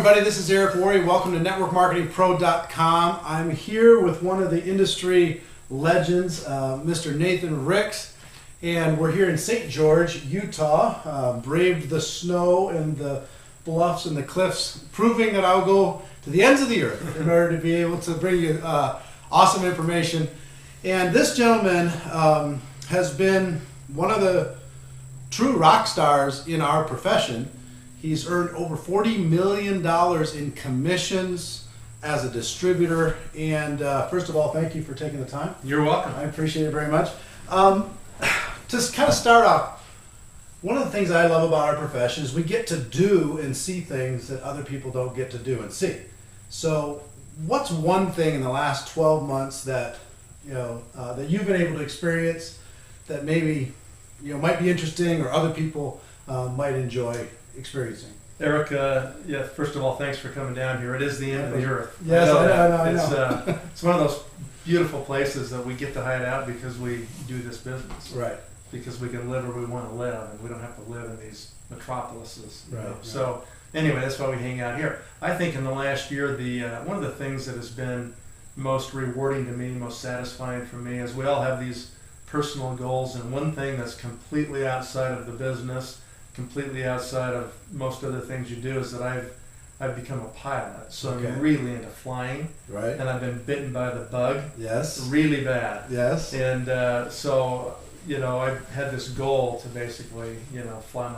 everybody, this is Eric Worre. Welcome to NetworkMarketingPro.com. I'm here with one of the industry legends, Mr. Nathan Ricks, and we're here in St. George, Utah. Braved the snow and the bluffs and the cliffs, proving that I'll go to the ends of the earth in order to be able to bring you awesome information. And this gentleman has been one of the true rock stars in our profession. He's earned over $40 million in commissions as a distributor. And first of all, thank you for taking the time. You're welcome. I appreciate it very much. Just kind of start off, one of the things I love about our profession is we get to do and see things that other people don't get to do and see. So what's one thing in the last 12 months that that you've been able to experience that maybe might be interesting or other people might enjoy experiencing? Eric, yeah, first of all, thanks for coming down here. It is the end of the earth. Yes, I know. It's one of those beautiful places that we get to hide out because we do this business. Right. Because we can live where we want to live, and we don't have to live in these metropolises. Right. So anyway, that's why we hang out here. I think in the last year, one of the things that has been most rewarding to me, most satisfying for me, is we all have these personal goals, and one thing that's completely outside of the business, completely outside of most other things you do, is that I've become a pilot. So Okay. I'm really into flying. Right. And I've been bitten by the bug. Yes. Really bad. Yes. And so I've had this goal to basically fly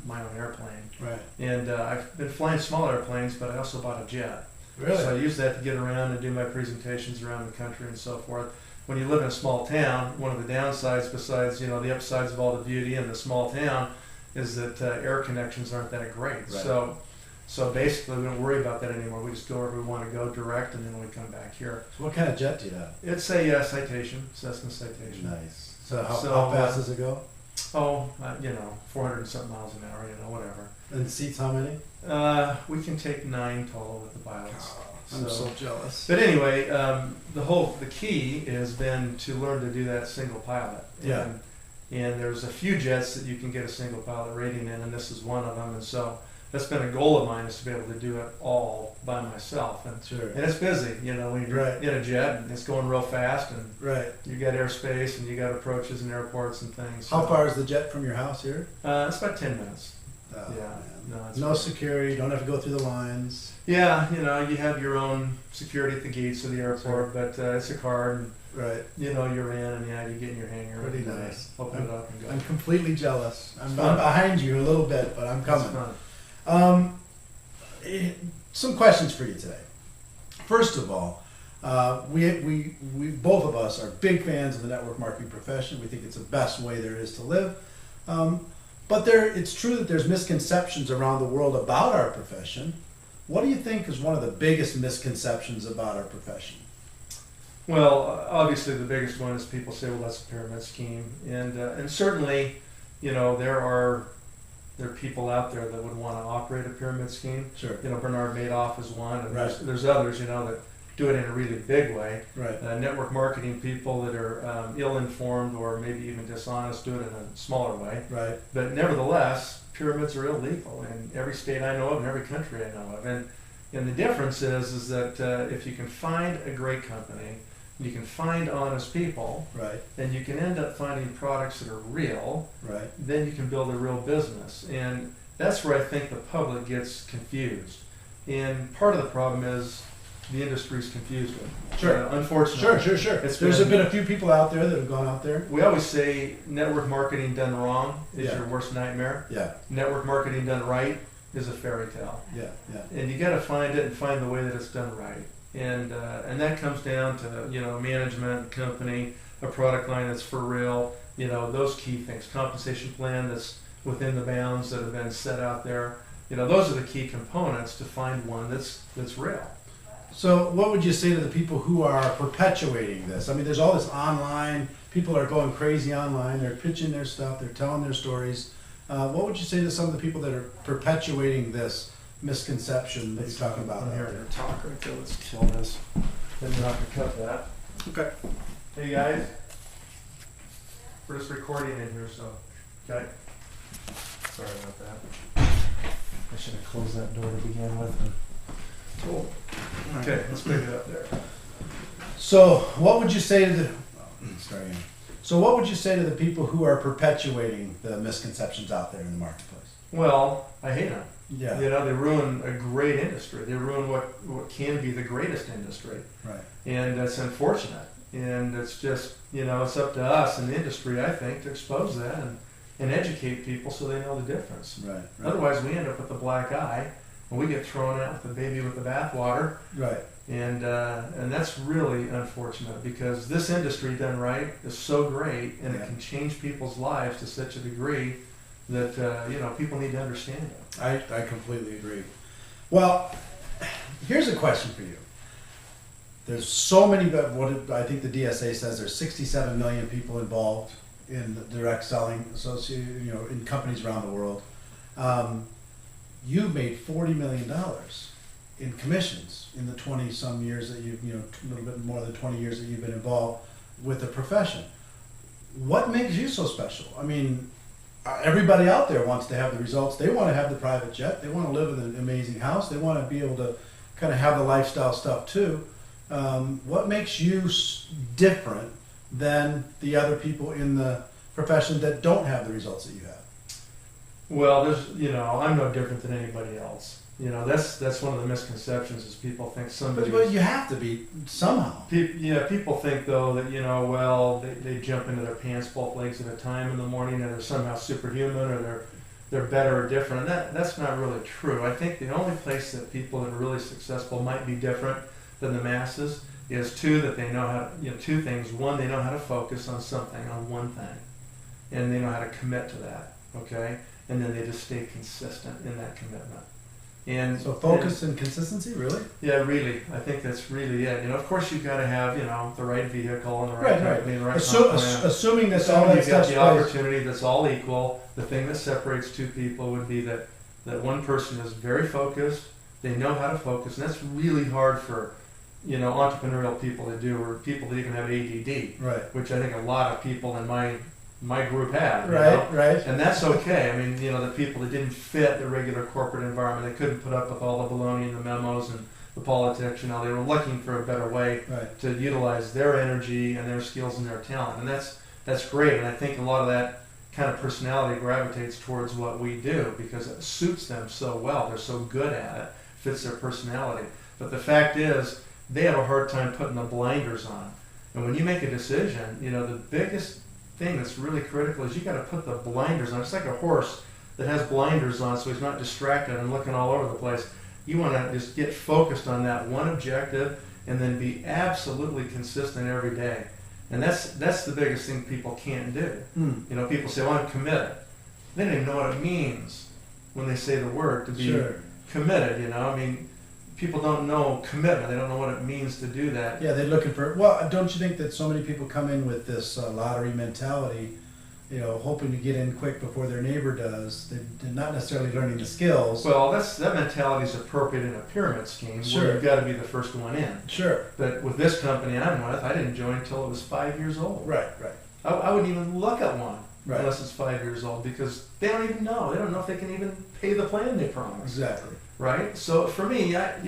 my own airplane. Right. And I've been flying small airplanes, but I also bought a jet. Really? So I use that to get around and do my presentations around the country and so forth. When you live in a small town, one of the downsides, besides the upsides of all the beauty in the small town, is that air connections aren't that great. Right. So basically, we don't worry about that anymore. We just go wherever we want to go direct, and then we come back here. So what kind of jet do you have? It's a Citation, Cessna Citation. Nice. So how fast does it go? 400 and something miles an hour, whatever. And seats how many? We can take 9 total with the pilots. I'm so jealous. But anyway, the key has been to learn to do that single pilot. Yeah. And there's a few jets that you can get a single pilot rating in, and this is one of them. And so that's been a goal of mine, is to be able to do it all by myself. And Sure. and it's busy, when you're Right. in a jet and it's going real fast, and Right. you got airspace and you got approaches and airports and things. How So, far is the jet from your house here? it's about 10 minutes. Oh, Yeah. man. No, No security. Don't have to go through the lines. Yeah, you have your own security at the gates of the airport, but it's a card, and Right. you're in, and you get in your hangar. Pretty and, nice. Open it up and go. I'm completely jealous. I'm fun. behind you a little bit, but I'm It's coming. fun. Some questions for you today. First of all, we both of us are big fans of the network marketing profession. We think it's the best way there is to live. But it's true that there's misconceptions around the world about our profession. What do you think is one of the biggest misconceptions about our profession? Well, obviously the biggest one is people say, well, that's a pyramid scheme, and certainly, there are people out there that would want to operate a pyramid scheme. Sure. Bernard Madoff is one, and Right. there's others, that do it in a really big way. Right. Network marketing people that are ill-informed or maybe even dishonest do it in a smaller way. Right. But nevertheless, pyramids are illegal in every state I know of and every country I know of. And the difference is that if you can find a great company, you can find honest people, Right. and you can end up finding products that are real, Right. then you can build a real business. And that's where I think the public gets confused. And part of the problem is the industry's confused with it. Sure. Unfortunately. Sure. There's been a few people out there that have gone out there. We always say network marketing done wrong is Yeah. your worst nightmare. Yeah. Network marketing done right is a fairy tale. Yeah. And you got to find it and find the way that it's done right. And that comes down to management, company, a product line that's for real. Those key things. Compensation plan that's within the bounds that have been set out there. Those are the key components to find one that's real. So what would you say to the people who are perpetuating this? I mean, there's all this online, people are going crazy online, they're pitching their stuff, they're telling their stories. What would you say to some of the people that are perpetuating this misconception that you're talking about? I'm here to talk right there. Let's kill this. Then you'll have to cut that. Okay. Hey guys, we're just recording in here, so okay. Sorry about that. I should have closed that door to begin with. Cool. Okay, let's pick it up there. So, what would you say to the? Sorry. So, what would you say to the people who are perpetuating the misconceptions out there in the marketplace? Well, I hate them. Yeah. You know, they ruin a great industry. They ruin what can be the greatest industry. Right. And that's unfortunate. And it's just, you know, it's up to us in the industry, I think, to expose that and educate people so they know the difference. Right. Otherwise, we end up with a black eye, and we get thrown out with the baby with the bathwater. Right. And that's really unfortunate, because this industry done right is so great, and it can change people's lives to such a degree that you know, people need to understand it. I completely agree. Well, here's a question for you. There's so many, but I think the DSA says there's 67 million people involved in the direct selling, associated, you know, in companies around the world. You made $40 million in commissions in the 20-some years that you know, a little bit more than 20 years that you've been involved with the profession. What makes you so special? I mean, everybody out there wants to have the results. They want to have the private jet. They want to live in an amazing house. They want to be able to kind of have the lifestyle stuff too. What makes you different than the other people in the profession that don't have the results that you have? Well, you know, I'm no different than anybody else. You know, that's one of the misconceptions, is people think somebody. But you have to be somehow. People think though that, you know, well, they jump into their pants both legs at a time in the morning, and they're somehow superhuman, or they're better or different. And that's not really true. I think the only place that people that are really successful might be different than the masses is that they know how. You know, two things. One, they know how to focus on something, on one thing, and they know how to commit to that. Okay, and then they just stay consistent in that commitment. And so focus and consistency, really? Yeah, really. I think that's really it. You know, of course, you've got to have, you know, the right vehicle and the right company, the right plan. Assuming that's all that stuff. You've got the opportunity that's all equal. The thing that separates two people would be that one person is very focused. They know how to focus, and that's really hard for, you know, entrepreneurial people to do, or people that even have ADD. Right. Which I think a lot of people in my group have. Right. And that's okay. I mean, you know, the people that didn't fit the regular corporate environment, they couldn't put up with all the baloney and the memos and the politics, you know, they were looking for a better way to utilize their energy and their skills and their talent. And that's great. And I think a lot of that kind of personality gravitates towards what we do because it suits them so well. They're so good at it, fits their personality. But the fact is, they have a hard time putting the blinders on. And when you make a decision, you know, the biggest thing that's really critical is you got to put the blinders on. It's like a horse that has blinders on, so he's not distracted and looking all over the place. You want to just get focused on that one objective and then be absolutely consistent every day. And that's the biggest thing people can't do. You know, people say, well, I'm committed. They don't even know what it means when they say the word to be committed, you know. I mean, people don't know commitment. They don't know what it means to do that. Yeah, they're looking for, well, don't you think that so many people come in with this lottery mentality, you know, hoping to get in quick before their neighbor does. They're not necessarily learning the skills. Well, that mentality is appropriate in a pyramid scheme where you've got to be the first one in. Sure. But with this company I'm with, I didn't join until it was 5 years old. Right. I wouldn't even look at one unless it's 5 years old because they don't even know. They don't know if they can even pay the plan they promised. Exactly. Right? So for me, I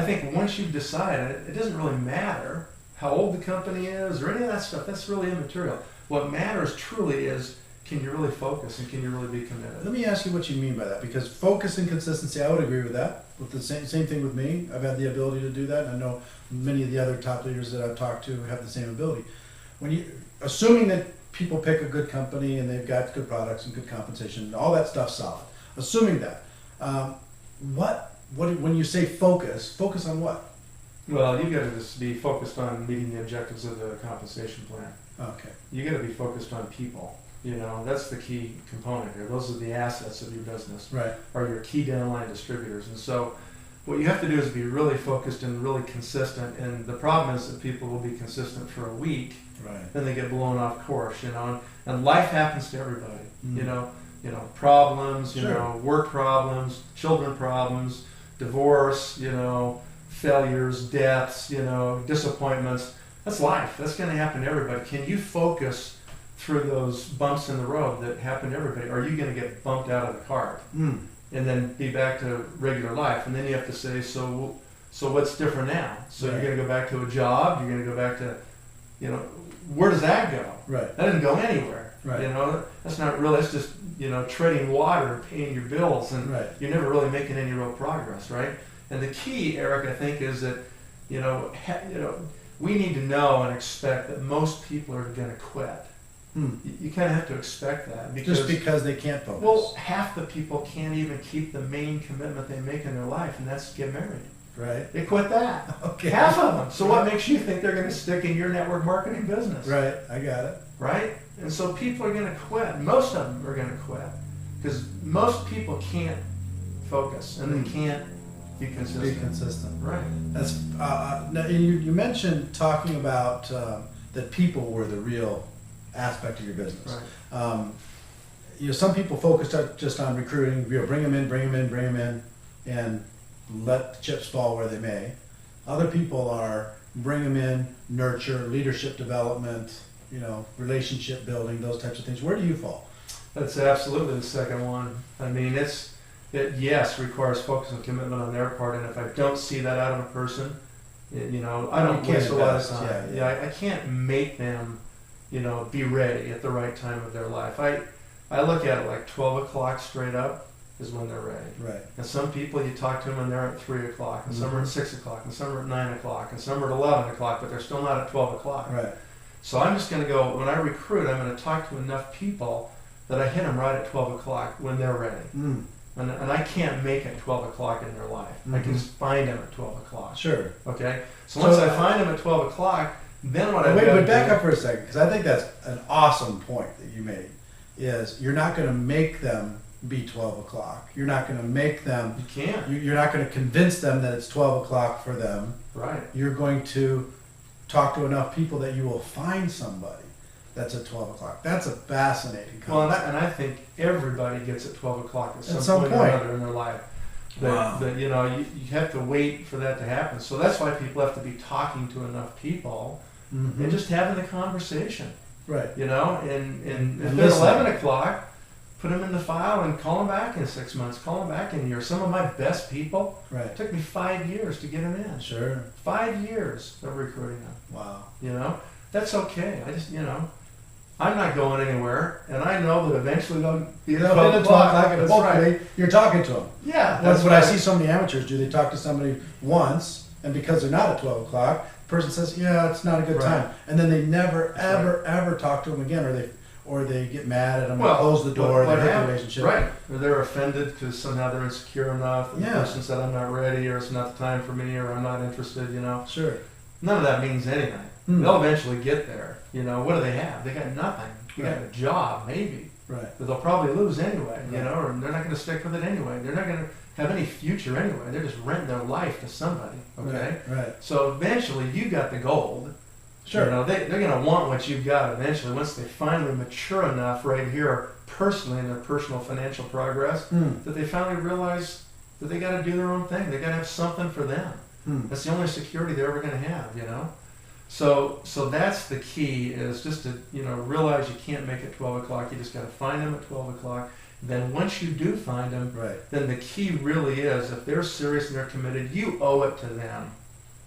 think once you've decided, it doesn't really matter how old the company is or any of that stuff. That's really immaterial. What matters truly is, can you really focus and can you really be committed? Let me ask you what you mean by that, because focus and consistency, I would agree with that. With the same thing with me. I've had the ability to do that, and I know many of the other top leaders that I've talked to have the same ability. Assuming that people pick a good company and they've got good products and good compensation, all that stuff's solid. Assuming that, when you say focus on what? Well, you got to just be focused on meeting the objectives of the compensation plan. Okay. You got to be focused on people. You know, that's the key component here. Those are the assets of your business. Right. Are your key downline distributors. And so what you have to do is be really focused and really consistent. And the problem is that people will be consistent for a week. Right. Then they get blown off course, you know. And life happens to everybody. You know, problems, you know, work problems, children problems, divorce, you know, failures, deaths, you know, disappointments. That's life. That's going to happen to everybody. Can you focus through those bumps in the road that happen to everybody? Or are you going to get bumped out of the cart and then be back to regular life? And then you have to say, so So what's different now? So Right. you're going to go back to a job. You're going to go back to, where does that go? Right. That doesn't go anywhere. Right. That's not really. That's just treading water and paying your bills, and Right. you're never really making any real progress, right? And the key, Eric, I think, is that we need to know and expect that most people are going to quit. You kind of have to expect that Just because they can't focus. Well, half the people can't even keep the main commitment they make in their life, and that's to get married. Right. They quit that. Okay. Half of them. So what makes you think they're going to stick in your network marketing business? Right. I got it. Right? And so people are going to quit. Most of them are going to quit because most people can't focus and they can't be consistent. Be consistent. Right. That's now you mentioned talking about that people were the real aspect of your business. Right. Some people focus just on recruiting. Bring them in, and let the chips fall where they may. Other people are bring them in, nurture, leadership development, relationship building, those types of things. Where do you fall? That's absolutely the second one. I mean, it requires focus and commitment on their part, and if I don't see that out of a person, I don't waste a lot of time. I can't make them, be ready at the right time of their life. I look at it like 12 o'clock straight up is when they're ready. Right. And some people, you talk to them and they're at 3 o'clock, and some are at 6 o'clock, and some are at 9 o'clock, and some are at 11 o'clock, but they're still not at 12 o'clock. Right. So I'm just going to go, when I recruit, I'm going to talk to enough people that I hit them right at 12 o'clock when they're ready. And I can't make it 12 o'clock in their life. I can just find them at 12 o'clock. Sure. Okay? So once I find them at 12 o'clock, then what I do... Wait, back up for a second, because I think that's an awesome point that you made, is you're not going to make them be 12 o'clock. You're not going to make them... You can't. You're not going to convince them that it's 12 o'clock for them. Right. You're going to talk to enough people that you will find somebody that's at 12 o'clock. That's a fascinating concept. Well, and I think everybody gets at 12 o'clock at some point or another in their life. But you have to wait for that to happen. So that's why people have to be talking to enough people and just having the conversation. Right. And if they're 11 o'clock, put them in the file and call them back in 6 months, call them back in a year. Some of my best people, it took me 5 years to get them in. Sure. 5 years of recruiting them. Wow. That's okay. I just, I'm not going anywhere, and I know that eventually they'll be at 12 o'clock. And hopefully you're talking to them. Yeah. That's what I see so many amateurs do. They talk to somebody once, and because they're not at 12 o'clock, the person says, yeah, it's not a good time. And then they never, ever talk to them again, or they get mad at them and close the door, they hurt the relationship. Right. Or they're offended because somehow they're insecure enough, and the Yeah. person said, I'm not ready, or it's not the time for me, or I'm not interested, Sure. None of that means anything. They'll eventually get there. What do they have? They got nothing. They got a job, maybe. Right. But they'll probably lose anyway, or they're not going to stick with it anyway. They're not going to have any future anyway. They're just renting their life to somebody, okay? Right. So eventually you got the gold. Sure. They're going to want what you've got eventually once they finally mature enough right here personally in their personal financial progress that they finally realize that they got to do their own thing. They got to have something for them. That's the only security they're ever going to have, So that's the key, is just to realize you can't make it 12 o'clock. You just got to find them at 12 o'clock. Then once you do find them, then the key really is, if they're serious and they're committed, you owe it to them.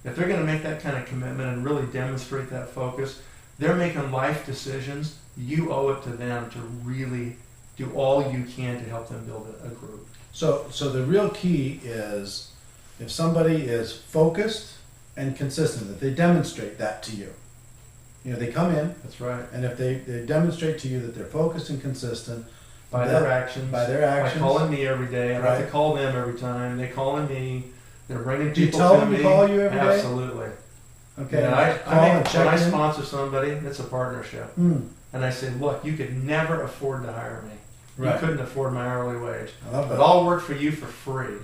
If they're going to make that kind of commitment and really demonstrate that focus, they're making life decisions. You owe it to them to really do all you can to help them build a group. So the real key is, if somebody is focused and consistent, that they demonstrate that to you. They come in. That's right. And if they demonstrate to you that they're focused and consistent by their actions, by calling me every day. I have to call them every time. They calling me. They're bringing people to me. Do you tell them to call you every day? Absolutely. Okay. When I sponsor somebody, it's a partnership. And I say, look, you could never afford to hire me. You couldn't afford my hourly wage. I love that. But I'll work for you for free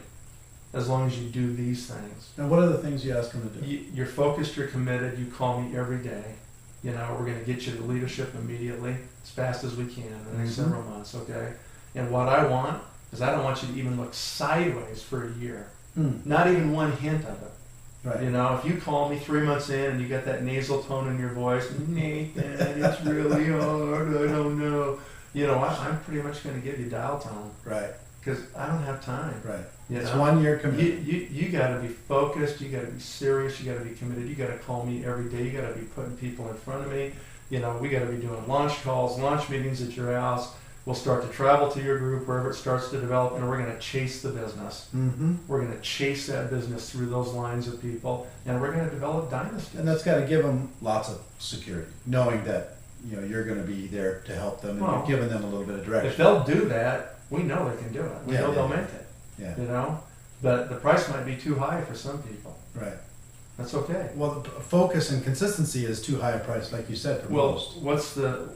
as long as you do these things. And what are the things you ask them to do? You're focused, you're committed, you call me every day. We're going to get you to leadership immediately, as fast as we can in the next several months, okay? And what I want is, I don't want you to even look sideways for a year. Not even one hint of it. Right. If you call me 3 months in and you got that nasal tone in your voice, Nathan, it's really hard, I don't know. I'm pretty much going to give you dial tone. Right. because I don't have time. Right. You It's know? 1 year commitment. You got to be focused. You got to be serious. You got to be committed. You got to call me every day. You got to be putting people in front of me. We got to be doing launch calls, launch meetings at your house. We'll start to travel to your group wherever it starts to develop, and we're going to chase the business. Mm-hmm. We're going to chase that business through those lines of people, and we're going to develop dynasties. And that's got to give them lots of security, knowing that you're going to be there to help them, and you're giving them a little bit of direction. If they'll do that, we know they can do it. We know they'll make it. Yeah. But the price might be too high for some people. Right. That's okay. Well, the focus and consistency is too high a price, like you said, for most. What's the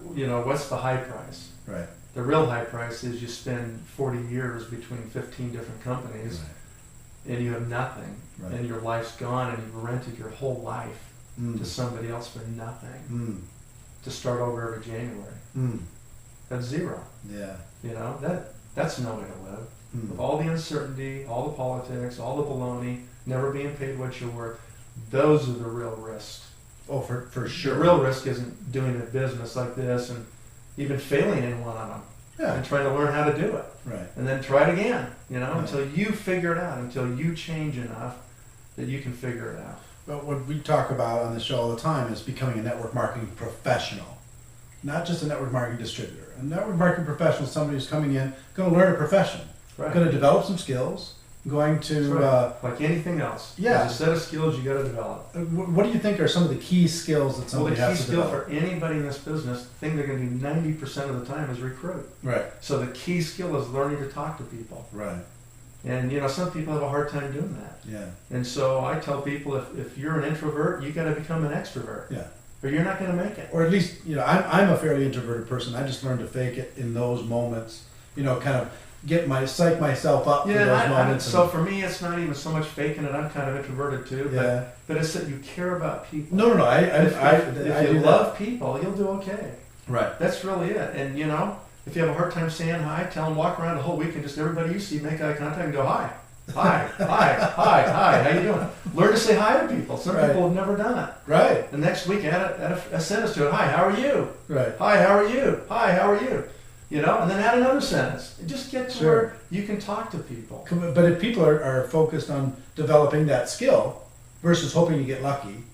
high price? Right. The real high price is you spend 40 years between 15 different companies, and you have nothing, and your life's gone, and you've rented your whole life to somebody else for nothing, to start over every January. That's zero. Yeah. That's no way to live. With all the uncertainty, all the politics, all the baloney, never being paid what you're worth, those are the real risks. Oh, for sure. The real risk isn't doing a business like this and even failing in one of them. Yeah. And trying to learn how to do it. Right. And then try it again, until you figure it out, until you change enough that you can figure it out. But what we talk about on the show all the time is becoming a network marketing professional, not just a network marketing distributor. A network marketing professional is somebody who's coming in, going to learn a profession, going to develop some skills, going to like anything else. Yeah. There's a set of skills you got to develop. What do you think are some of the key skills that somebody has to develop? Well, the key skill for anybody in this business, the thing they're going to do 90% of the time is recruit. Right. So the key skill is learning to talk to people. Right. And some people have a hard time doing that. Yeah. And so I tell people, if you're an introvert, you got to become an extrovert. Yeah. Or you're not going to make it. Or at least, I'm a fairly introverted person. I just learned to fake it in those moments. Kind of psych myself up for those moments. So for me, it's not even so much faking it. I'm kind of introverted too. But it's that you care about people. No. If you love people, you'll do okay. Right. That's really it. And if you have a hard time saying hi, tell them walk around the whole week and just everybody you see make eye contact and go hi. Hi, hi, how you doing? Learn to say hi to people. Some people have never done it. Right. The next week, add a sentence to it. Hi, how are you? Right. Hi, how are you? Hi, how are you? And then add another sentence. Just get to where you can talk to people. But if people are focused on developing that skill versus hoping to get lucky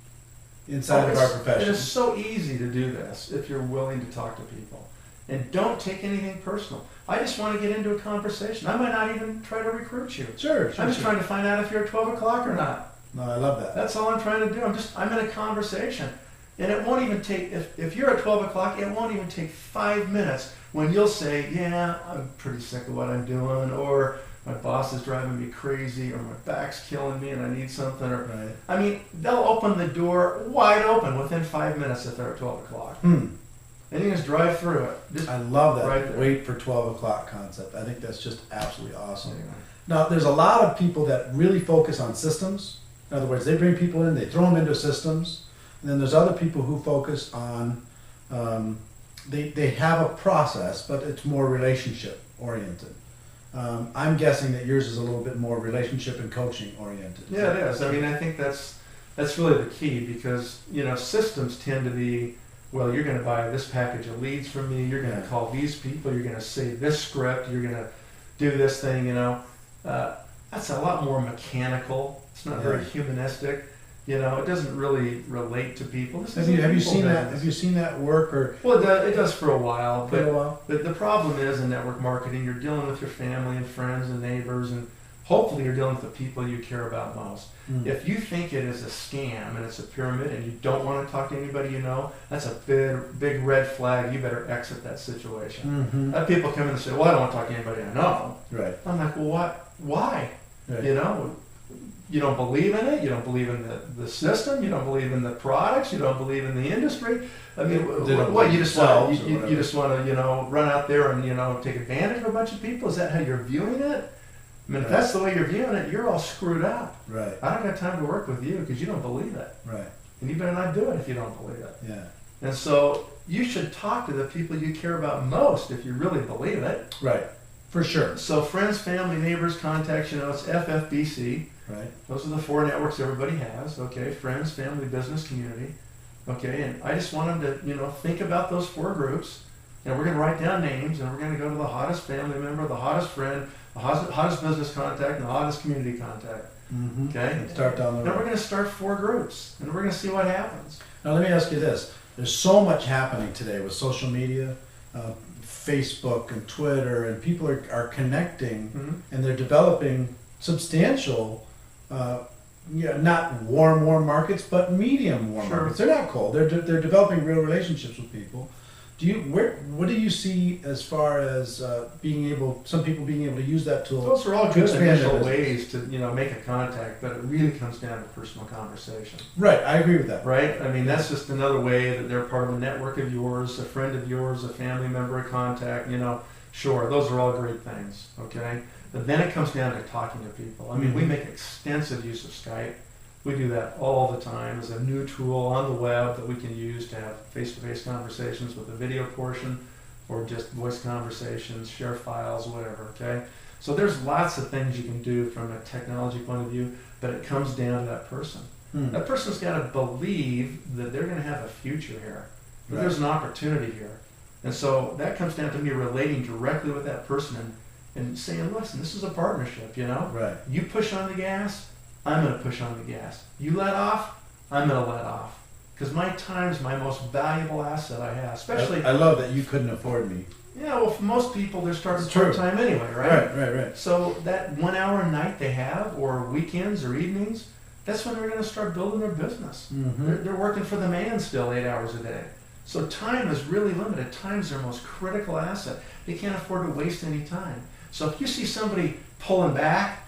inside of our profession. It is so easy to do this if you're willing to talk to people. And don't take anything personal. I just want to get into a conversation. I might not even try to recruit you. Sure. I'm just trying to find out if you're at 12 o'clock or not. No, I love that. That's all I'm trying to do. I'm in a conversation. And it won't even take, if you're at 12 o'clock, it won't even take 5 minutes when you'll say, yeah, I'm pretty sick of what I'm doing, or my boss is driving me crazy, or my back's killing me and I need something. I mean, they'll open the door wide open within 5 minutes if they're at 12 o'clock. And you just drive through it. I love that wait for 12 o'clock concept. I think that's just absolutely awesome. Now, there's a lot of people that really focus on systems. In other words, they bring people in, they throw them into systems. And then there's other people who focus on, they have a process, but it's more relationship oriented. I'm guessing that yours is a little bit more relationship and coaching oriented. Yeah, it is. I mean, I think that's really the key, because systems tend to be, well, you're going to buy this package of leads from me, you're going to call these people, you're going to say this script, you're going to do this thing. That's a lot more mechanical. It's not very humanistic. It doesn't really relate to people. Have you seen that? Have you seen that work? Or well, it does for a while. But the problem is in network marketing, you're dealing with your family and friends and neighbors, and hopefully you're dealing with the people you care about most. If you think it is a scam and it's a pyramid and you don't want to talk to anybody that's a big red flag. You better exit that situation. I have people come in and say, well, I don't want to talk to anybody I know. Right. I'm like, well, what? Why? Right. You don't believe in it. You don't believe in the system. You don't believe in the products. You don't believe in the industry. I mean, what you just want to run out there and take advantage of a bunch of people? Is that how you're viewing it? I mean, if that's the way you're viewing it, you're all screwed up. Right. I don't got time to work with you because you don't believe it. Right. And you better not do it if you don't believe it. Yeah. And so you should talk to the people you care about most if you really believe it. Right. For sure. So friends, family, neighbors, contacts, it's FFBC. Right. Those are the 4 networks everybody has. Okay. Friends, family, business, community. Okay. And I just want them to, think about those 4 groups. And we're going to write down names, and we're going to go to the hottest family member, the hottest friend, the hottest business contact, and the hottest community contact. Mm-hmm. Okay? And start down the road. Then we're going to start 4 groups, and we're going to see what happens. Now let me ask you this. There's so much happening today with social media, Facebook and Twitter, and people are connecting, Mm-hmm. and they're developing substantial, not warm markets, but medium warm Sure. markets. They're not cold. They're developing real relationships with people. What do you see as far as some people being able to use that tool? Those are all to good expand their initial business? ways to make a contact, but it really comes down to personal conversation. Right, I agree with that. Right? I mean, that's just another way that they're part of a network of yours, a friend of yours, a family member, a contact, Sure, those are all great things, okay? But then it comes down to talking to people. I mean, we make extensive use of Skype. We do that all the time as a new tool on the web that we can use to have face-to-face conversations with a video portion, or just voice conversations, share files, whatever, okay? So there's lots of things you can do from a technology point of view, but it comes down to that person. That person's got to believe that they're going to have a future here, that there's an opportunity here. And so that comes down to me relating directly with that person and saying, listen, this is a partnership, Right. You push on the gas, I'm going to push on the gas. You let off, I'm going to let off. Because my time's my most valuable asset I have, especially... I love that you couldn't afford me. Yeah, well, for most people, they're starting It's true. part-time anyway, right? Right. So that 1 hour a night they have, or weekends or evenings, that's when they're going to start building their business. Mm-hmm. They're working for the man still 8 hours a day. So time is really limited. Time's their most critical asset. They can't afford to waste any time. So if you see somebody pulling back,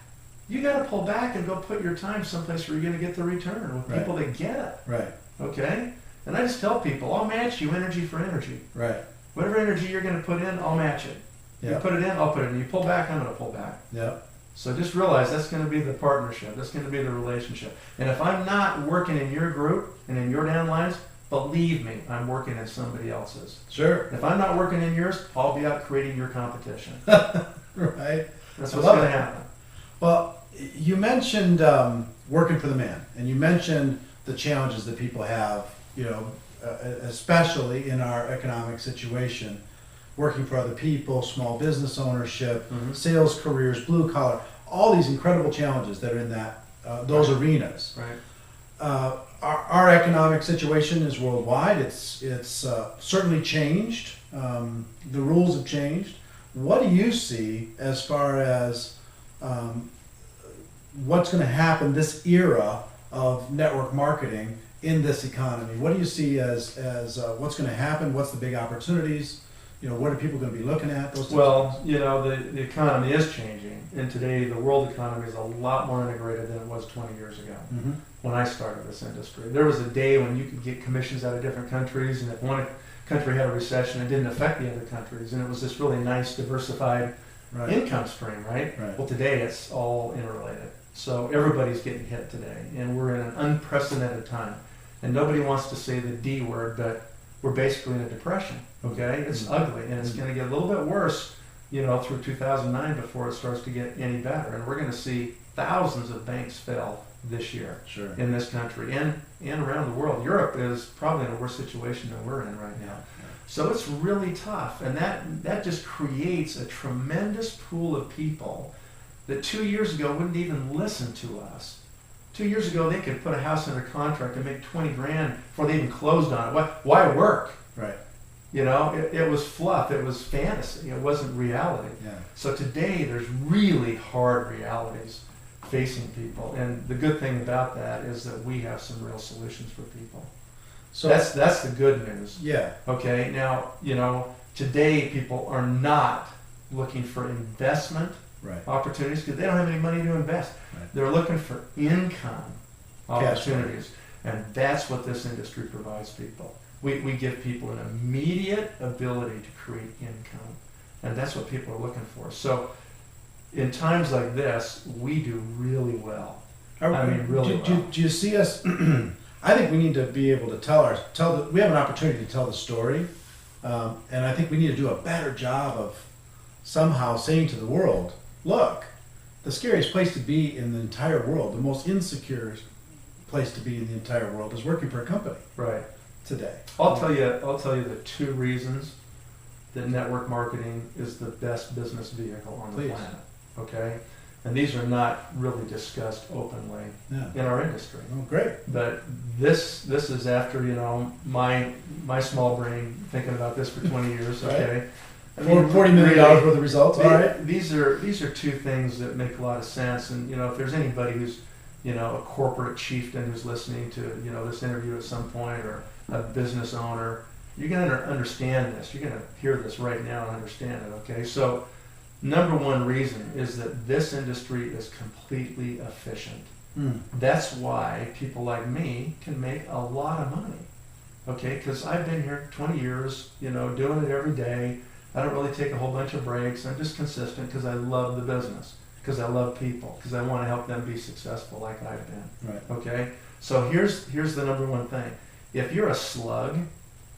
you got to pull back and go put your time someplace where you're going to get the return with people that get it. Right. Okay? And I just tell people, I'll match you energy for energy. Right. Whatever energy you're going to put in, I'll match it. Yeah. You put it in, I'll put it in. You pull back, I'm going to pull back. Yeah. So just realize that's going to be the partnership. That's going to be the relationship. And if I'm not working in your group and in your downlines, believe me, I'm working in somebody else's. Sure. If I'm not working in yours, I'll be out creating your competition. Right. That's what's going to happen. Well, you mentioned working for the man, and you mentioned the challenges that people have, especially in our economic situation, working for other people, small business ownership, sales careers, blue collar, all these incredible challenges that are in those arenas. Right. Our economic situation is worldwide. It's certainly changed. The rules have changed. What do you see as far as what's going to happen this era of network marketing in this economy? What do you see as what's going to happen? What's the big opportunities? What are people going to be looking at? Well, the economy is changing, and today the world economy is a lot more integrated than it was 20 years ago. Mm-hmm. When I started this industry, there was a day when you could get commissions out of different countries, and if one country had a recession, it didn't affect the other countries, and it was this really nice, diversified income stream, right? Well, today it's all interrelated. So everybody's getting hit today, and we're in an unprecedented time. And nobody wants to say the D word, but we're basically in a depression, okay? It's ugly, and it's going to get a little bit worse, through 2009 before it starts to get any better. And we're going to see thousands of banks fail this year in this country and around the world. Europe is probably in a worse situation than we're in right now. So it's really tough, and that just creates a tremendous pool of people that 2 years ago wouldn't even listen to us. 2 years ago, they could put a house under contract and make 20 grand before they even closed on it. Why work? Right. It was fluff. It was fantasy. It wasn't reality. Yeah. So today, there's really hard realities facing people. And the good thing about that is that we have some real solutions for people. So that's the good news. Yeah. Okay. Now, today people are not looking for investment opportunities because they don't have any money to invest. Right. They're looking for income opportunities. And that's what this industry provides people. We give people an immediate ability to create income. And that's what people are looking for. So in times like this, we do really well. Really well. Do you see us? I think we need to be able to we have an opportunity to tell the story. And I think we need to do a better job of somehow saying to the world, look, the scariest place to be in the entire world, the most insecure place to be in the entire world is working for a company. Right. Today. I'll tell you the 2 reasons that network marketing is the best business vehicle on the Please. planet. Okay? And these are not really discussed openly in our industry. Oh, great. But this is after, my small brain thinking about this for 20 years, okay? I mean, $40 million really, worth of results. All right. These are two things that make a lot of sense. And, if there's anybody who's, a corporate chieftain who's listening to, this interview at some point, or a business owner, you're going to understand this. You're going to hear this right now and understand it, okay? So number one reason is that this industry is completely efficient. That's why people like me can make a lot of money, okay? Because I've been here 20 years, doing it every day. I don't really take a whole bunch of breaks. I'm just consistent because I love the business, because I love people, because I want to help them be successful like I've been. Right. Okay? So here's the number one thing. If you're a slug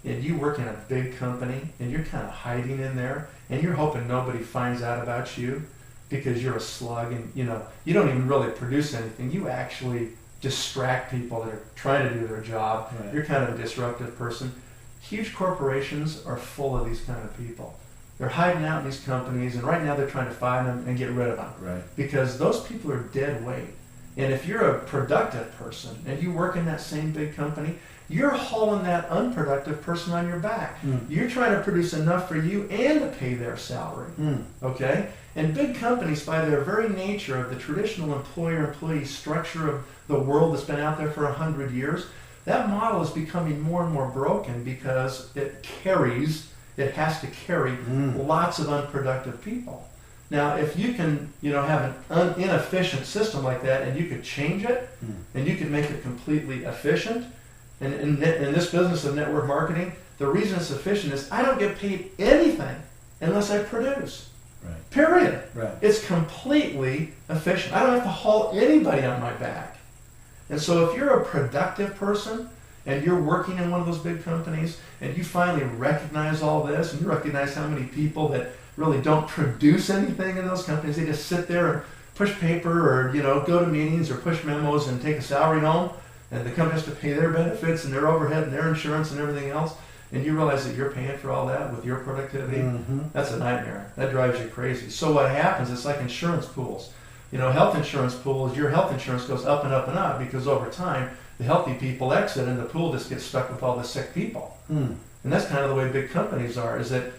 and you work in a big company and you're kind of hiding in there and you're hoping nobody finds out about you because you're a slug and you don't even really produce anything, you actually distract people that are trying to do their job. Right. You're kind of a disruptive person. Huge corporations are full of these kind of people. They're hiding out in these companies, and right now they're trying to find them and get rid of them. Right. Because those people are dead weight. And if you're a productive person and you work in that same big company, you're hauling that unproductive person on your back. You're trying to produce enough for you and to pay their salary. Okay? And big companies, by their very nature of the traditional employer-employee structure of the world that's been out there for 100 years, that model is becoming more and more broken because it has to carry lots of unproductive people. Now, if you can, have an inefficient system like that, and you could change it, and you can make it completely efficient, and in this business of network marketing, the reason it's efficient is I don't get paid anything unless I produce. Right. Period. Right. It's completely efficient. I don't have to haul anybody on my back. And so if you're a productive person, and you're working in one of those big companies, and you finally recognize all this, and you recognize how many people that really don't produce anything in those companies, they just sit there and push paper, or go to meetings, or push memos and take a salary home, and the company has to pay their benefits and their overhead and their insurance and everything else, and you realize that you're paying for all that with your productivity, that's a nightmare. That drives you crazy. So what happens, it's like insurance pools. Health insurance pools, your health insurance goes up and up and up because over time, the healthy people exit and the pool just gets stuck with all the sick people. And that's kind of the way big companies are, is that,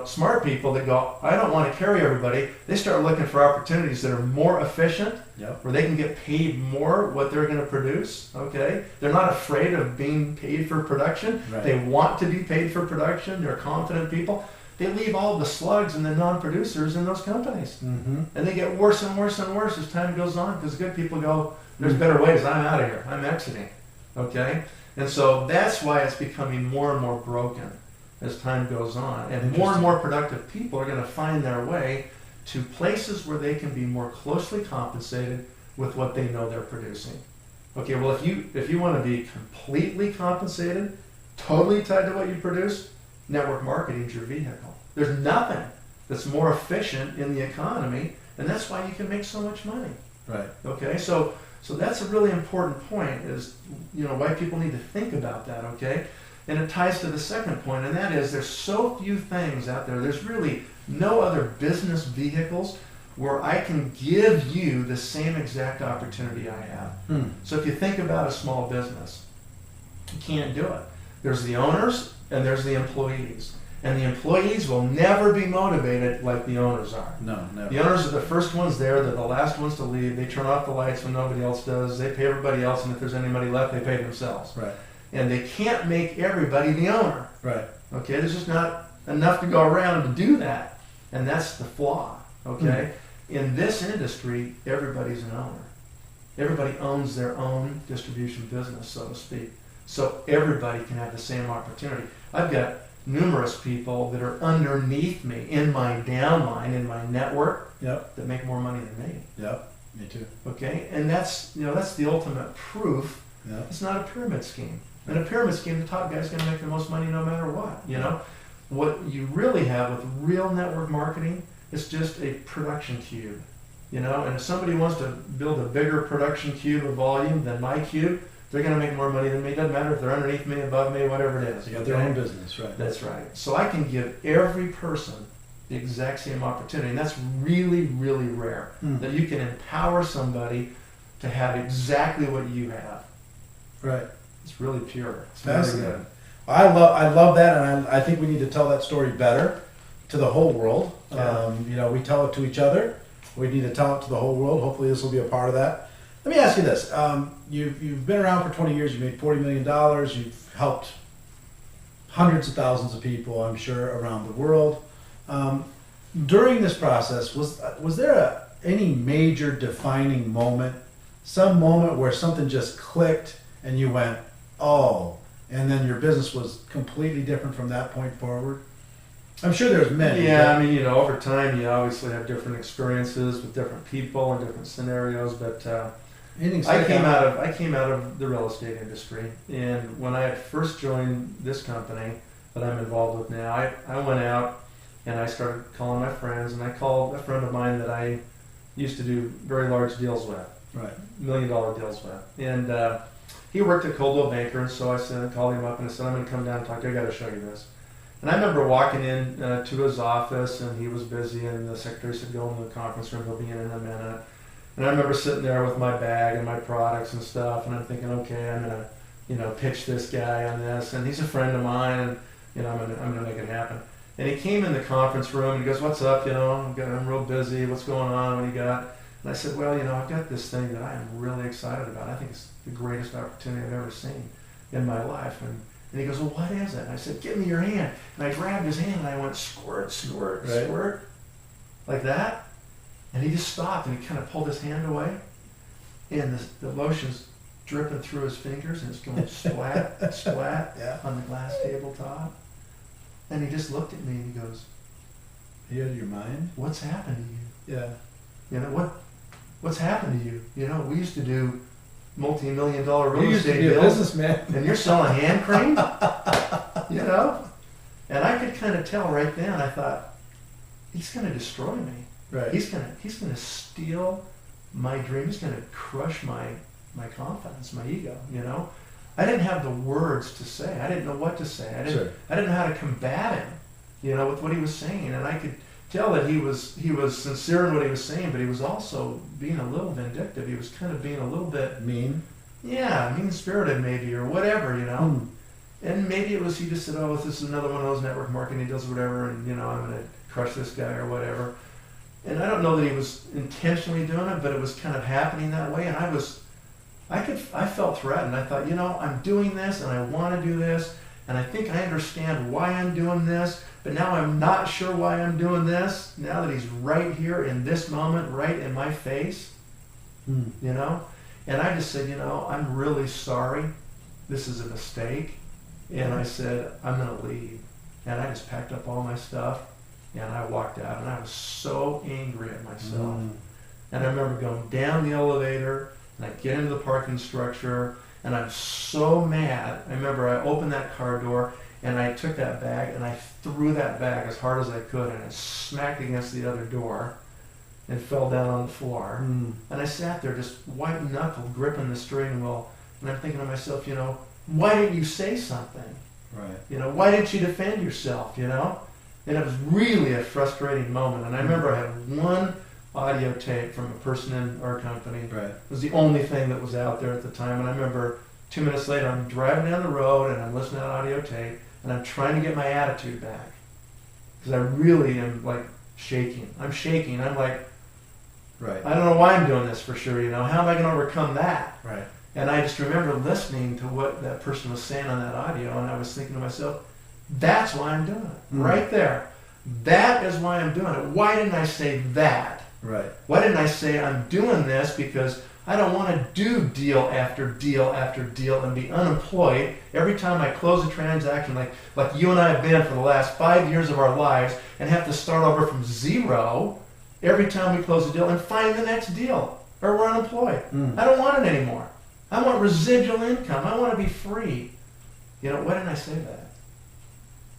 smart people that go, I don't want to carry everybody, they start looking for opportunities that are more efficient, where they can get paid more what they're going to produce, okay? They're not afraid of being paid for production. Right. They want to be paid for production. They're confident people. They leave all the slugs and the non-producers in those companies. And they get worse and worse and worse as time goes on because good people go, there's better ways, I'm out of here, I'm exiting, okay? And so that's why it's becoming more and more broken as time goes on. And more productive people are going to find their way to places where they can be more closely compensated with what they know they're producing. Okay, well, if you want to be completely compensated, totally tied to what you produce, network marketing is your vehicle. There's nothing that's more efficient in the economy, and that's why you can make so much money. Right. Okay, so that's a really important point, is why people need to think about that, okay? And it ties to the second point, and that is there's so few things out there. There's really no other business vehicles where I can give you the same exact opportunity I have. So if you think about a small business, you can't do it. There's the owners and there's the employees. And the employees will never be motivated like the owners are. No, never. The owners are the first ones there. They're the last ones to leave. They turn off the lights when nobody else does. They pay everybody else, and if there's anybody left, they pay themselves. Right. And they can't make everybody the owner. Right. Okay, there's just not enough to go around to do that. And that's the flaw. Okay? In this industry, everybody's an owner. Everybody owns their own distribution business, so to speak. So everybody can have the same opportunity. I've got numerous people that are underneath me in my downline, in my network, that make more money than me. Yep, me too. Okay, and that's the ultimate proof. It's not a pyramid scheme. In a pyramid scheme, the top guy's going to make the most money no matter what. What you really have with real network marketing is just a production cube. And if somebody wants to build a bigger production cube of volume than my cube, they're going to make more money than me. It doesn't matter if they're underneath me, above me, whatever it is. They got their own business, right? That's right. So I can give every person the exact same opportunity, and that's really, really rare. That you can empower somebody to have exactly what you have. Right. It's really pure. It's Fascinating. very good. I love that, and I think we need to tell that story better to the whole world. Yeah. We tell it to each other. We need to tell it to the whole world. Hopefully, this will be a part of that. Let me ask you this: you've been around for 20 years. You made $40 million. You've helped hundreds of thousands of people, I'm sure, around the world. During this process, was there any major defining moment, some moment where something just clicked and you went, oh, and then your business was completely different from that point forward? I'm sure there's many. Yeah, I mean, over time, you obviously have different experiences with different people and different scenarios, but I came out of the real estate industry, and when I had first joined this company that I'm involved with now, I went out and I started calling my friends, and I called a friend of mine that I used to do very large deals with, right, $1 million deals with, and he worked at Coldwell Banker, and so I called him up and I said, I'm going to come down and talk to you. I got to show you this. And I remember walking in to his office, and he was busy, and the secretary said, go in the conference room, he'll be in a minute. And I remember sitting there with my bag and my products and stuff, and I'm thinking, okay, I'm gonna, pitch this guy on this, and he's a friend of mine, and I'm gonna make it happen. And he came in the conference room and he goes, what's up? I'm real busy. What's going on? What do you got? And I said, well, I've got this thing that I am really excited about. I think it's the greatest opportunity I've ever seen in my life. And he goes, well, what is it? And I said, give me your hand. And I grabbed his hand and I went, squirt, squirt, right, squirt, like that. And he just stopped and he kind of pulled his hand away. And the lotion's dripping through his fingers and it's going splat, splat yeah, on the glass tabletop. And he just looked at me and he goes, are you out of your mind? what's happened to you? Yeah. What's happened to you? We used to do multi-million-dollar real You used to estate be a deals, businessman. and you're selling hand cream? And I could kind of tell right then, I thought, he's going to destroy me. Right. He's going to steal my dream. He's going to crush my confidence, my ego, I didn't have the words to say. I didn't know what to say. I didn't know how to combat him, with what he was saying. And I could tell that he was sincere in what he was saying, but he was also being a little vindictive. He was kind of being a little bit mean. Yeah, mean-spirited maybe, or whatever, And maybe it was he just said, oh, this is another one of those network marketing deals or whatever, and, I'm going to crush this guy or whatever. And I don't know that he was intentionally doing it, but it was kind of happening that way. And I felt threatened. I thought, I'm doing this and I want to do this, and I think I understand why I'm doing this, but now I'm not sure why I'm doing this, now that he's right here in this moment, right in my face, And I just said, I'm really sorry. This is a mistake. And I said, I'm going to leave. And I just packed up all my stuff and I walked out, and I was so angry at myself. And I remember going down the elevator and I get into the parking structure and I'm so mad. I remember I opened that car door and I took that bag and I threw that bag as hard as I could, and it smacked against the other door and fell down on the floor. And I sat there just white knuckled, gripping the steering wheel, and I'm thinking to myself, why didn't you say something? Right. Why didn't you defend yourself, And it was really a frustrating moment. And I remember I had one audio tape from a person in our company. Right. It was the only thing that was out there at the time. And I remember 2 minutes later, I'm driving down the road and I'm listening to that audio tape, and I'm trying to get my attitude back. Because I really am shaking. I'm shaking. I'm like, right. I don't know why I'm doing this for sure, How am I going to overcome that? Right. And I just remember listening to what that person was saying on that audio, and I was thinking to myself, that's why I'm doing it. Right there. That is why I'm doing it. Why didn't I say that? Right. Why didn't I say I'm doing this because I don't want to do deal after deal after deal and be unemployed every time I close a transaction like you and I have been for the last 5 years of our lives, and have to start over from zero every time we close a deal and find the next deal, or we're unemployed. I don't want it anymore. I want residual income. I want to be free. Why didn't I say that?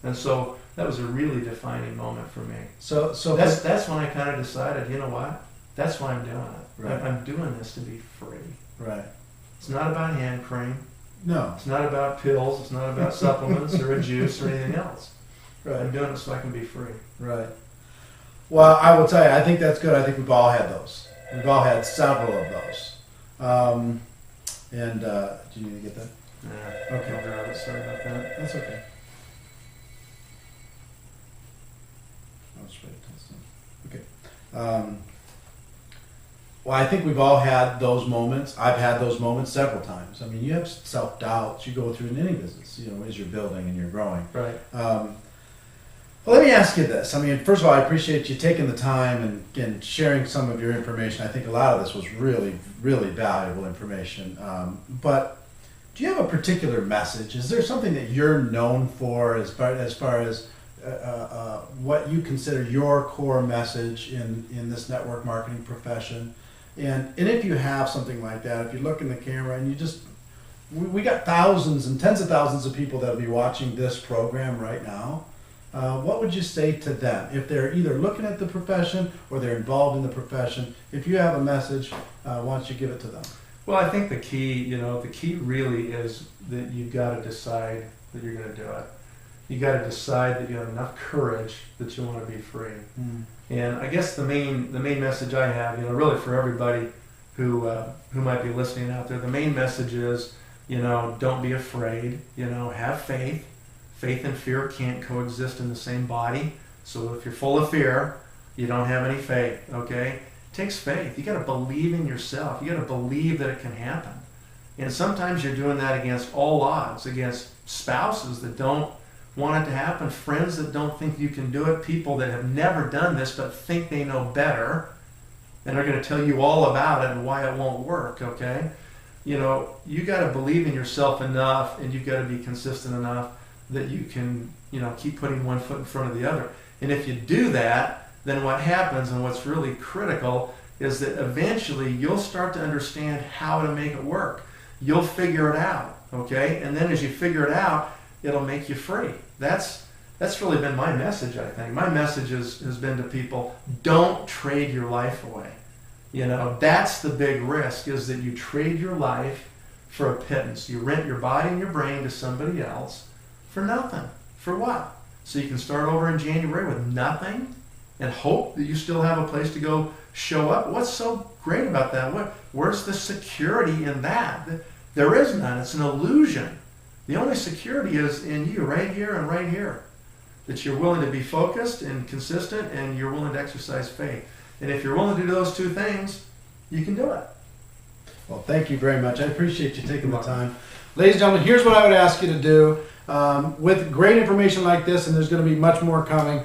And so that was a really defining moment for me. So that's when I kind of decided, you know what? That's why I'm doing it. Right. I'm doing this to be free. Right. It's not about hand cream. No. It's not about pills. It's not about supplements or a juice or anything else. Right. I'm doing it so I can be free. Right. Well, I will tell you, I think that's good. I think we've all had those. We've all had several of those. Do you need to get that? Yeah. Okay. I'll grab it. Sorry about that. That's okay. I'll just write it down. Okay. Well, I think we've all had those moments. I've had those moments several times. I mean, you have self-doubts you go through in any business, as you're building and you're growing. Right. Well, let me ask you this. I mean, first of all, I appreciate you taking the time and sharing some of your information. I think a lot of this was really, really valuable information. But do you have a particular message? Is there something that you're known for as far as what you consider your core message in this network marketing profession? And if you have something like that, if you look in the camera and we got thousands and tens of thousands of people that will be watching this program right now. What would you say to them if they're either looking at the profession or they're involved in the profession? If you have a message, why don't you give it to them? Well, I think the key really is that you've got to decide that you're going to do it. You got to decide that you have enough courage that you want to be free. Mm. And I guess the main message I have, really for everybody who might be listening out there, the main message is, don't be afraid. Have faith. Faith and fear can't coexist in the same body. So if you're full of fear, you don't have any faith. Okay, it takes faith. You got to believe in yourself. You got to believe that it can happen. And sometimes you're doing that against all odds, against spouses that don't want it to happen, friends that don't think you can do it, people that have never done this but think they know better and are going to tell you all about it and why it won't work. Okay, you got to believe in yourself enough, and you've got to be consistent enough that you can, keep putting one foot in front of the other. And if you do that, then what happens, and what's really critical, is that eventually you'll start to understand how to make it work. You'll figure it out, okay? And then as you figure it out, it'll make you free. That's really been my message, I think. My message has been to people, don't trade your life away. That's the big risk, is that you trade your life for a pittance. You rent your body and your brain to somebody else for nothing. For what? So you can start over in January with nothing and hope that you still have a place to go show up? What's so great about that? Where's the security in that? There is none. It's an illusion. The only security is in you, right here and right here. That you're willing to be focused and consistent, and you're willing to exercise faith. And if you're willing to do those two things, you can do it. Well, thank you very much. I appreciate you taking the time. Ladies and gentlemen, here's what I would ask you to do. With great information like this, and there's going to be much more coming,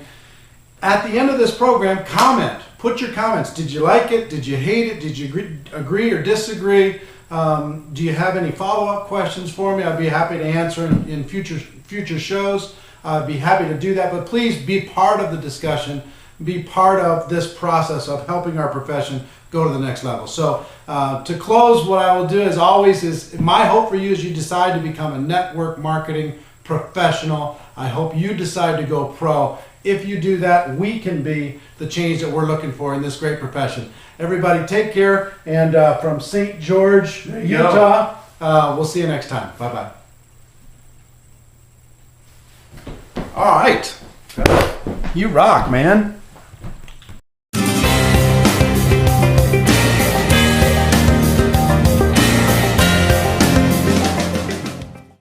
at the end of this program, comment. Put your comments. Did you like it? Did you hate it? Did you agree or disagree? Do you have any follow-up questions for me? I'd be happy to answer in future shows. I'd be happy to do that. But please be part of the discussion. Be part of this process of helping our profession go to the next level. So to close, what I will do as always is my hope for you is you decide to become a network marketing professional. I hope you decide to go pro. If you do that, we can be the change that we're looking for in this great profession. Everybody take care, and from St. George, Utah, we'll see you next time. Bye-bye. All right. You rock, man.